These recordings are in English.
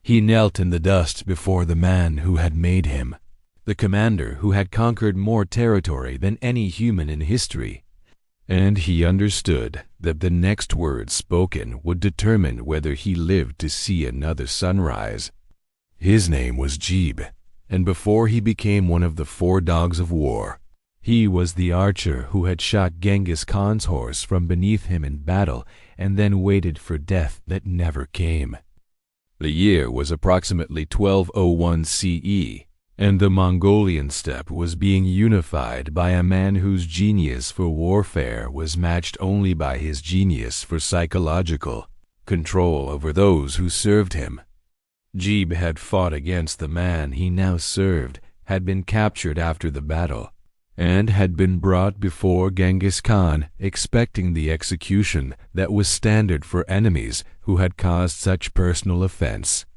He knelt in the dust before the man who had made him, the commander who had conquered more territory than any human in history. And he understood that the next words spoken would determine whether he lived to see another sunrise. His name was Jeeb, and before he became one of the 4 dogs of war, he was the archer who had shot Genghis Khan's horse from beneath him in battle and then waited for death that never came. The year was approximately 1201 CE, and the Mongolian steppe was being unified by a man whose genius for warfare was matched only by his genius for psychological control over those who served him. Jeeb had fought against the man he now served, had been captured after the battle, and had been brought before Genghis Khan, expecting the execution that was standard for enemies who had caused such personal offense.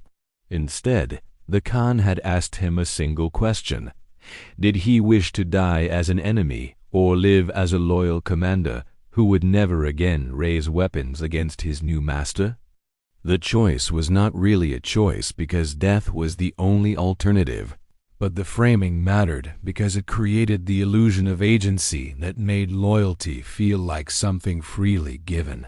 Instead, the Khan had asked him a single question. Did he wish to die as an enemy or live as a loyal commander who would never again raise weapons against his new master? The choice was not really a choice because death was the only alternative, but the framing mattered because it created the illusion of agency that made loyalty feel like something freely given.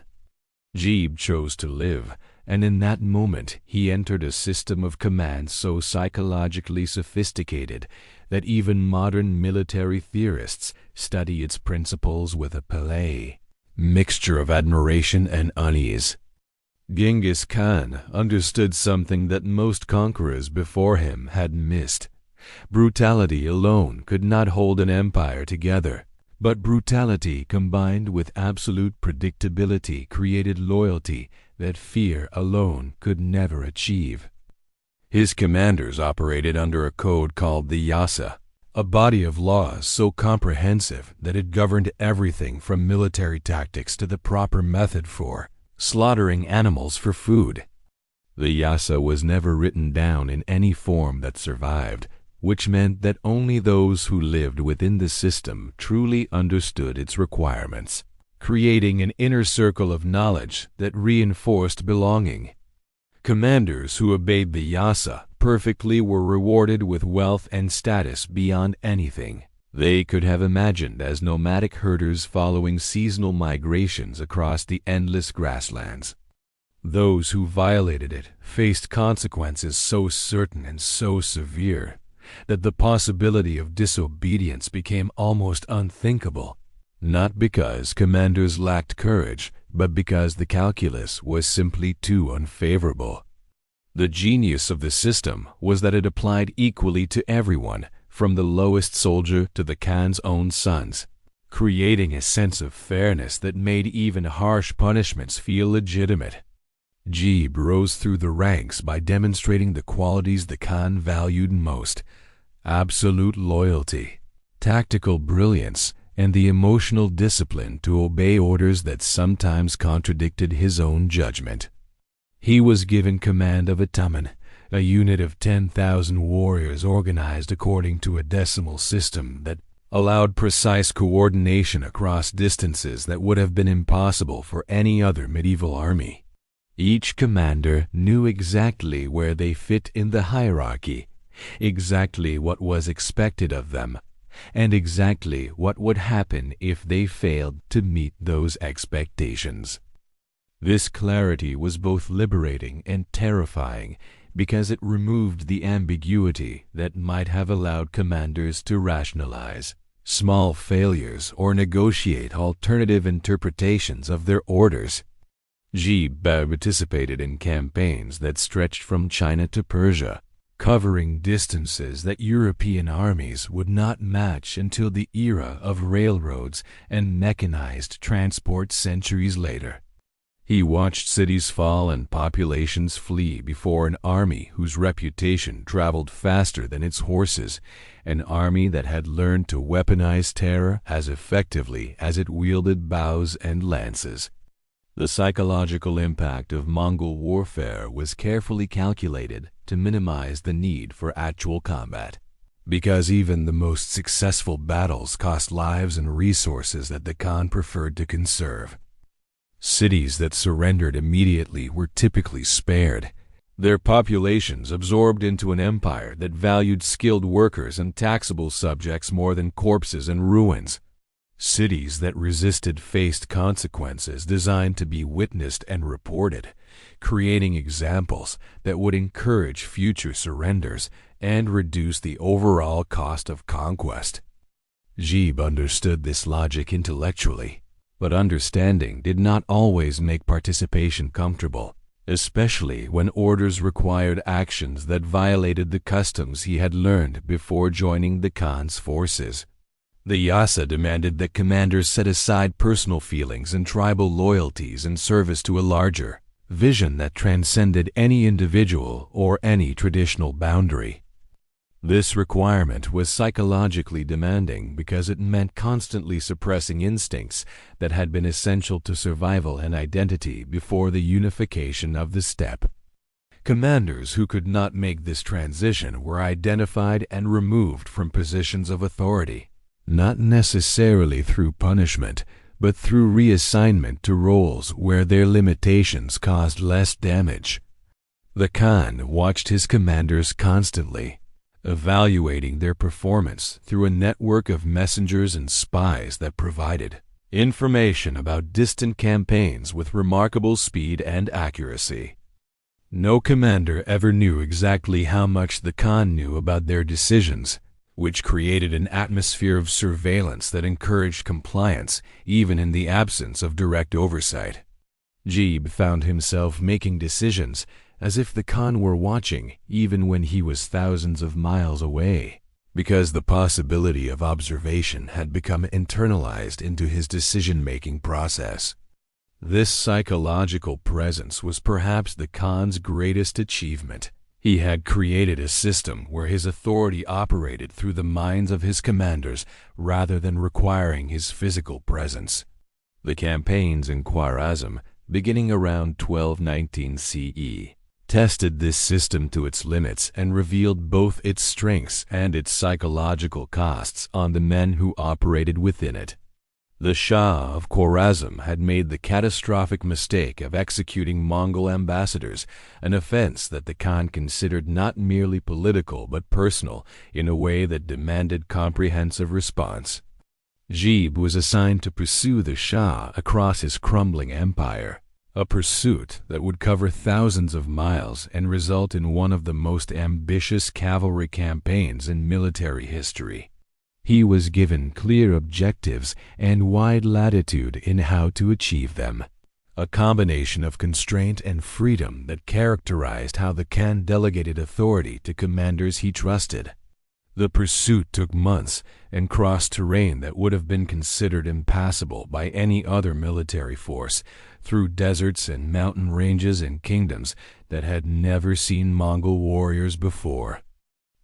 Jeeb chose to live, and in that moment he entered a system of command so psychologically sophisticated that even modern military theorists study its principles with a palais, mixture of admiration and unease. Genghis Khan understood something that most conquerors before him had missed. Brutality alone could not hold an empire together, but brutality combined with absolute predictability created loyalty that fear alone could never achieve. His commanders operated under a code called the Yasa, a body of laws so comprehensive that it governed everything from military tactics to the proper method for slaughtering animals for food. The Yasa was never written down in any form that survived, which meant that only those who lived within the system truly understood its requirements, creating an inner circle of knowledge that reinforced belonging. Commanders who obeyed the Yasa perfectly were rewarded with wealth and status beyond anything they could have imagined as nomadic herders following seasonal migrations across the endless grasslands. Those who violated it faced consequences so certain and so severe that the possibility of disobedience became almost unthinkable, not because commanders lacked courage, but because the calculus was simply too unfavorable. The genius of the system was that it applied equally to everyone, from the lowest soldier to the Khan's own sons, creating a sense of fairness that made even harsh punishments feel legitimate. Jeeb rose through the ranks by demonstrating the qualities the Khan valued most: absolute loyalty, tactical brilliance, and the emotional discipline to obey orders that sometimes contradicted his own judgment. He was given command of a taman, a unit of 10,000 warriors organized according to a decimal system that allowed precise coordination across distances that would have been impossible for any other medieval army. Each commander knew exactly where they fit in the hierarchy, exactly what was expected of them, and exactly what would happen if they failed to meet those expectations. This clarity was both liberating and terrifying because it removed the ambiguity that might have allowed commanders to rationalize small failures or negotiate alternative interpretations of their orders. Jeeb participated in campaigns that stretched from China to Persia, covering distances that European armies would not match until the era of railroads and mechanized transport centuries later. He watched cities fall and populations flee before an army whose reputation traveled faster than its horses, an army that had learned to weaponize terror as effectively as it wielded bows and lances. The psychological impact of Mongol warfare was carefully calculated to minimize the need for actual combat, because even the most successful battles cost lives and resources that the Khan preferred to conserve. Cities that surrendered immediately were typically spared, their populations absorbed into an empire that valued skilled workers and taxable subjects more than corpses and ruins. Cities that resisted faced consequences designed to be witnessed and reported, creating examples that would encourage future surrenders and reduce the overall cost of conquest. Gebe understood this logic intellectually, but understanding did not always make participation comfortable, especially when orders required actions that violated the customs he had learned before joining the Khan's forces. The Yasa demanded that commanders set aside personal feelings and tribal loyalties in service to a larger vision that transcended any individual or any traditional boundary. This requirement was psychologically demanding because it meant constantly suppressing instincts that had been essential to survival and identity before the unification of the steppe. Commanders who could not make this transition were identified and removed from positions of authority, not necessarily through punishment, but through reassignment to roles where their limitations caused less damage. The Khan watched his commanders constantly, evaluating their performance through a network of messengers and spies that provided information about distant campaigns with remarkable speed and accuracy. No commander ever knew exactly how much the Khan knew about their decisions, which created an atmosphere of surveillance that encouraged compliance even in the absence of direct oversight. Gebe found himself making decisions as if the Khan were watching even when he was thousands of miles away, because the possibility of observation had become internalized into his decision-making process. This psychological presence was perhaps the Khan's greatest achievement. He had created a system where his authority operated through the minds of his commanders rather than requiring his physical presence. The campaigns in Khwarezm, beginning around 1219 CE, tested this system to its limits and revealed both its strengths and its psychological costs on the men who operated within it. The Shah of Khwarezm had made the catastrophic mistake of executing Mongol ambassadors, an offense that the Khan considered not merely political but personal in a way that demanded comprehensive response. Gebe was assigned to pursue the Shah across his crumbling empire, a pursuit that would cover thousands of miles and result in one of the most ambitious cavalry campaigns in military history. He was given clear objectives and wide latitude in how to achieve them, a combination of constraint and freedom that characterized how the Khan delegated authority to commanders he trusted. The pursuit took months and crossed terrain that would have been considered impassable by any other military force, through deserts and mountain ranges and kingdoms that had never seen Mongol warriors before.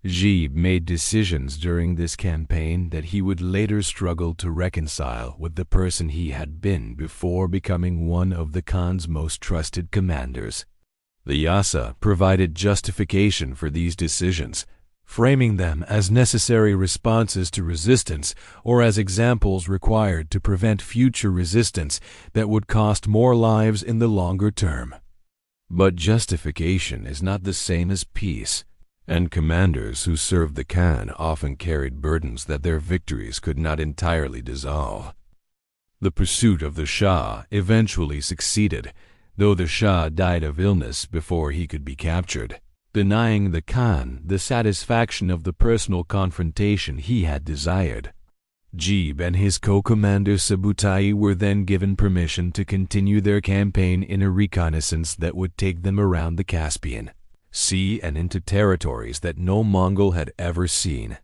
Gebe made decisions during this campaign that he would later struggle to reconcile with the person he had been before becoming one of the Khan's most trusted commanders. The Yasa provided justification for these decisions, framing them as necessary responses to resistance or as examples required to prevent future resistance that would cost more lives in the longer term. But justification is not the same as peace, and commanders who served the Khan often carried burdens that their victories could not entirely dissolve. The pursuit of the Shah eventually succeeded, though the Shah died of illness before he could be captured, denying the Khan the satisfaction of the personal confrontation he had desired. Gebe and his co-commander Subutai were then given permission to continue their campaign in a reconnaissance that would take them around the Caspian Sea and into territories that no Mongol had ever seen.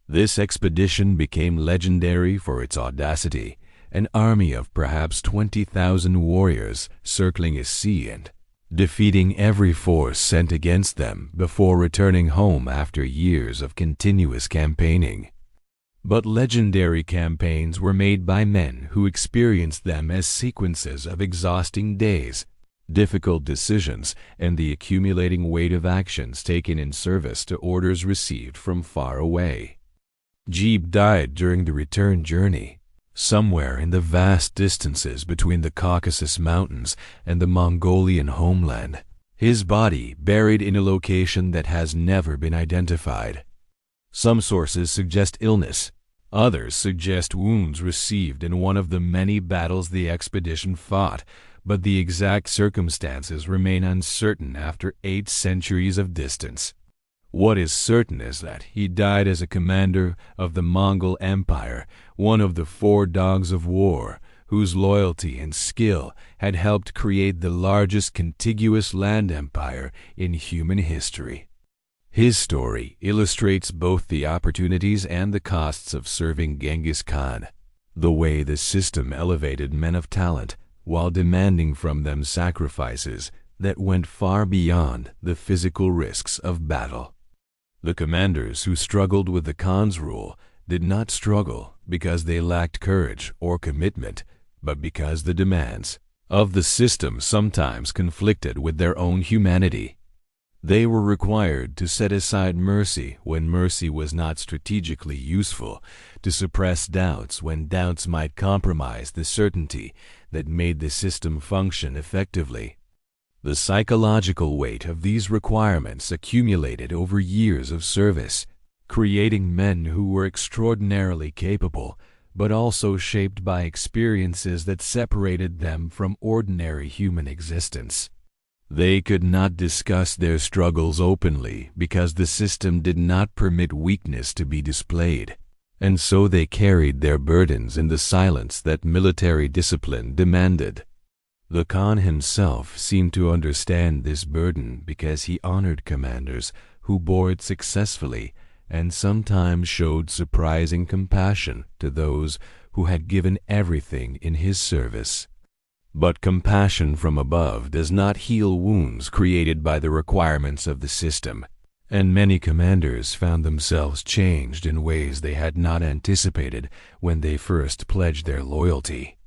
This expedition became legendary for its audacity, an army of perhaps 20,000 warriors circling a sea and defeating every force sent against them before returning home after years of continuous campaigning. But legendary campaigns were made by men who experienced them as sequences of exhausting days, difficult decisions, and the accumulating weight of actions taken in service to orders received from far away. Gebe died during the return journey, somewhere in the vast distances between the Caucasus Mountains and the Mongolian homeland, his body buried in a location that has never been identified. Some sources suggest illness. Others suggest wounds received in one of the many battles the expedition fought, but the exact circumstances remain uncertain after 8 centuries of distance. What is certain is that he died as a commander of the Mongol Empire, one of the 4 dogs of war, whose loyalty and skill had helped create the largest contiguous land empire in human history. His story illustrates both the opportunities and the costs of serving Genghis Khan, the way the system elevated men of talent while demanding from them sacrifices that went far beyond the physical risks of battle. The commanders who struggled with the Khan's rule did not struggle because they lacked courage or commitment, but because the demands of the system sometimes conflicted with their own humanity. They were required to set aside mercy when mercy was not strategically useful, to suppress doubts when doubts might compromise the certainty that made the system function effectively. The psychological weight of these requirements accumulated over years of service, creating men who were extraordinarily capable, but also shaped by experiences that separated them from ordinary human existence. They could not discuss their struggles openly because the system did not permit weakness to be displayed, and so they carried their burdens in the silence that military discipline demanded. The Khan himself seemed to understand this burden because he honored commanders who bore it successfully and sometimes showed surprising compassion to those who had given everything in his service. But compassion from above does not heal wounds created by the requirements of the system, and many commanders found themselves changed in ways they had not anticipated when they first pledged their loyalty.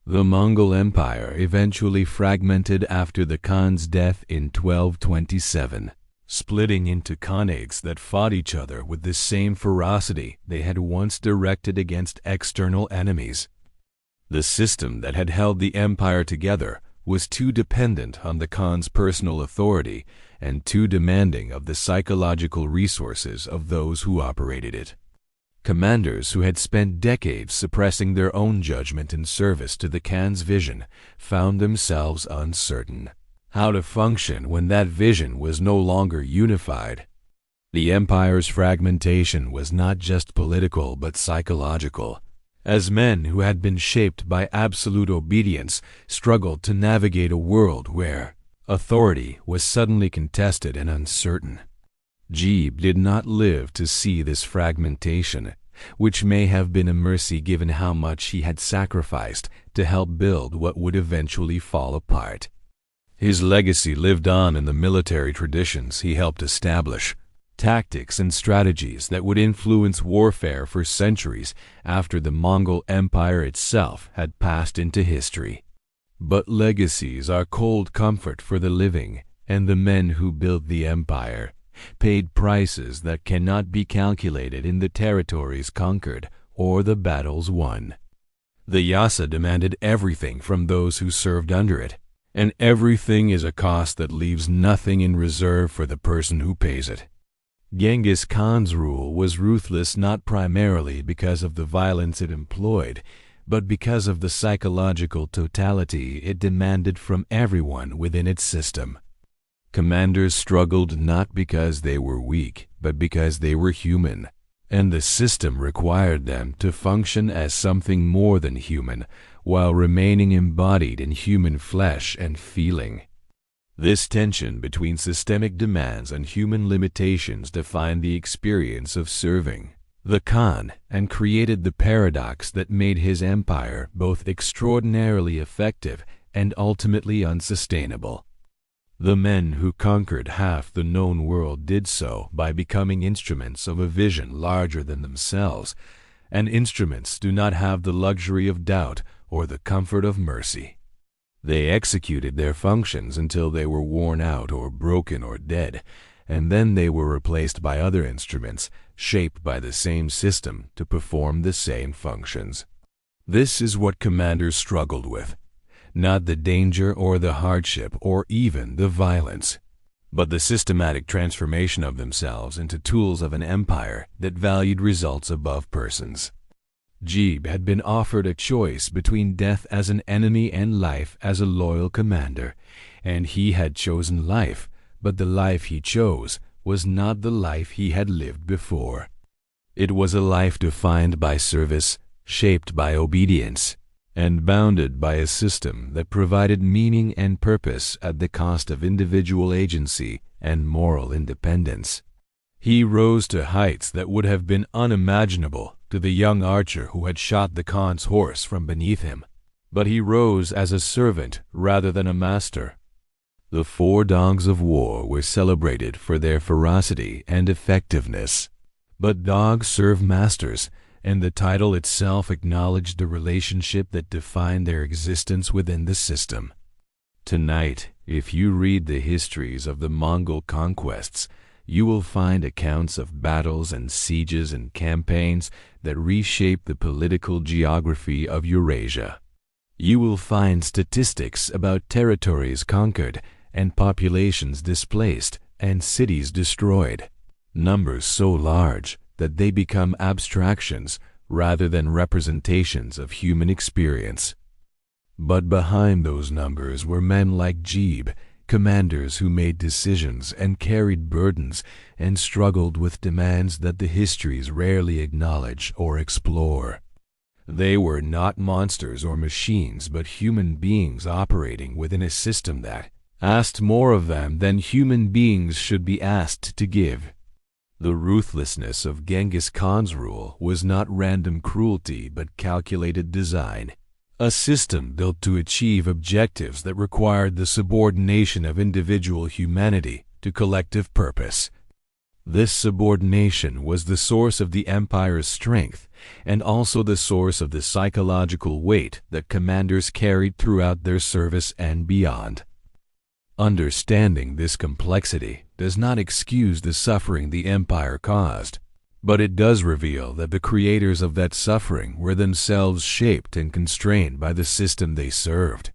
The Mongol Empire eventually fragmented after the Khan's death in 1227, splitting into khanates that fought each other with the same ferocity they had once directed against external enemies. The system that had held the empire together was too dependent on the Khan's personal authority and too demanding of the psychological resources of those who operated it. Commanders who had spent decades suppressing their own judgment in service to the Khan's vision found themselves uncertain how to function when that vision was no longer unified. The empire's fragmentation was not just political but psychological, as men who had been shaped by absolute obedience struggled to navigate a world where authority was suddenly contested and uncertain. Jeeb did not live to see this fragmentation, which may have been a mercy given how much he had sacrificed to help build what would eventually fall apart. His legacy lived on in the military traditions he helped establish, tactics and strategies that would influence warfare for centuries after the Mongol Empire itself had passed into history. But legacies are cold comfort for the living, and the men who built the empire paid prices that cannot be calculated in the territories conquered or the battles won. The Yasa demanded everything from those who served under it, and everything is a cost that leaves nothing in reserve for the person who pays it. Genghis Khan's rule was ruthless not primarily because of the violence it employed, but because of the psychological totality it demanded from everyone within its system. Commanders struggled not because they were weak, but because they were human, and the system required them to function as something more than human while remaining embodied in human flesh and feeling. This tension between systemic demands and human limitations defined the experience of serving the Khan and created the paradox that made his empire both extraordinarily effective and ultimately unsustainable. The men who conquered half the known world did so by becoming instruments of a vision larger than themselves, and instruments do not have the luxury of doubt or the comfort of mercy. They executed their functions until they were worn out or broken or dead, and then they were replaced by other instruments shaped by the same system to perform the same functions. This is what commanders struggled with, not the danger or the hardship or even the violence, but the systematic transformation of themselves into tools of an empire that valued results above persons. Gebe had been offered a choice between death as an enemy and life as a loyal commander, and he had chosen life, but the life he chose was not the life he had lived before. It was a life defined by service, shaped by obedience, and bounded by a system that provided meaning and purpose at the cost of individual agency and moral independence. He rose to heights that would have been unimaginable to the young archer who had shot the Khan's horse from beneath him, but he rose as a servant rather than a master. The 4 dogs of war were celebrated for their ferocity and effectiveness, but dogs serve masters, and the title itself acknowledged the relationship that defined their existence within the system. Tonight, if you read the histories of the Mongol conquests, you will find accounts of battles and sieges and campaigns that reshaped the political geography of Eurasia. You will find statistics about territories conquered and populations displaced and cities destroyed, numbers so large that they become abstractions rather than representations of human experience. But behind those numbers were men like Gebe, commanders who made decisions and carried burdens and struggled with demands that the histories rarely acknowledge or explore. They were not monsters or machines, but human beings operating within a system that asked more of them than human beings should be asked to give. The ruthlessness of Genghis Khan's rule was not random cruelty but calculated design, a system built to achieve objectives that required the subordination of individual humanity to collective purpose. This subordination was the source of the empire's strength and also the source of the psychological weight that commanders carried throughout their service and beyond. Understanding this complexity does not excuse the suffering the empire caused, but it does reveal that the creators of that suffering were themselves shaped and constrained by the system they served.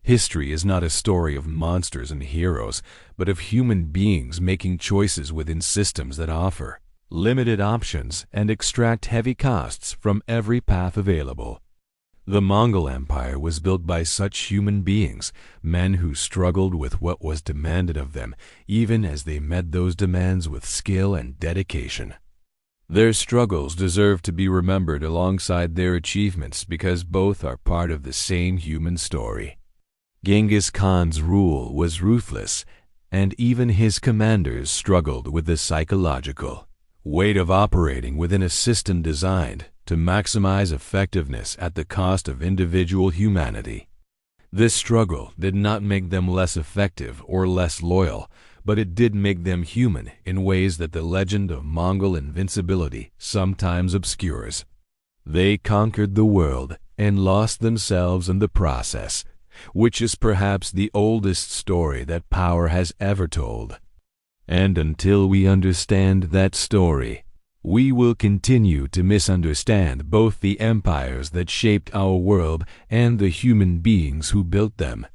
History is not a story of monsters and heroes, but of human beings making choices within systems that offer limited options and extract heavy costs from every path available. The Mongol Empire was built by such human beings, men who struggled with what was demanded of them, even as they met those demands with skill and dedication. Their struggles deserve to be remembered alongside their achievements because both are part of the same human story. Genghis Khan's rule was ruthless, and even his commanders struggled with the psychological weight of operating within a system designed to maximize effectiveness at the cost of individual humanity. This struggle did not make them less effective or less loyal, but it did make them human in ways that the legend of Mongol invincibility sometimes obscures. They conquered the world and lost themselves in the process, which is perhaps the oldest story that power has ever told. And until we understand that story, we will continue to misunderstand both the empires that shaped our world and the human beings who built them.